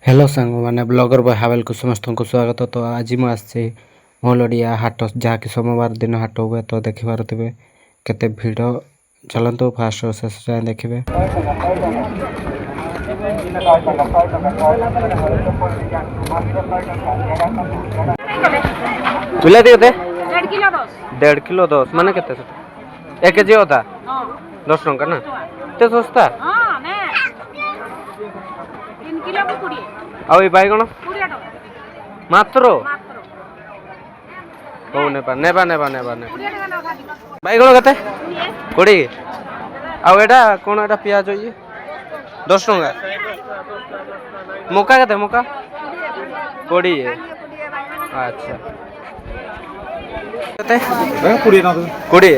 Hello सांग मैंने blogger boy Howell को समस्त को स्वागत। तो आज मुझे आसी मोहलडिया हाट जहाँकि सोमवार दिन हाट हुए। तो देखि पारे केते भीड़। चलतु फास्ट शेष जाए देखिए। बिलाती केते 1.5 किलो 10 माने केते 1 केजी होता 10 टंका ना एते सस्ता। आ बैगण मात्र हो नेबा नेबा नेबा नेबा बैगण केते 20 आउ एटा कोन एटा प्याज ये 10 टंका। मका केते मका 20। अच्छा केते 20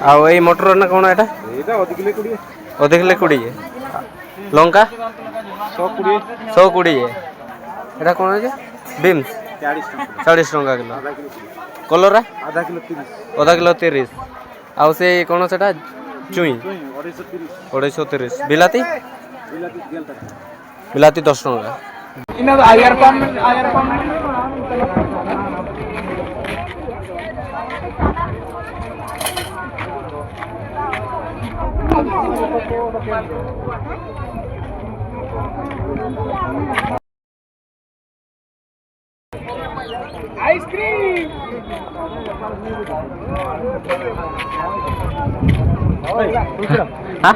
आउ ए मटर ना कोन एटा अधिक 20 लंका 120 एटा कोन है बीम्स 40 टंका किलो। कलरा आधा किलो 30 आउ से कोन सेटा चुई 230 बिलाती बिलाती 10 टंका। आइसक्रीम हाँ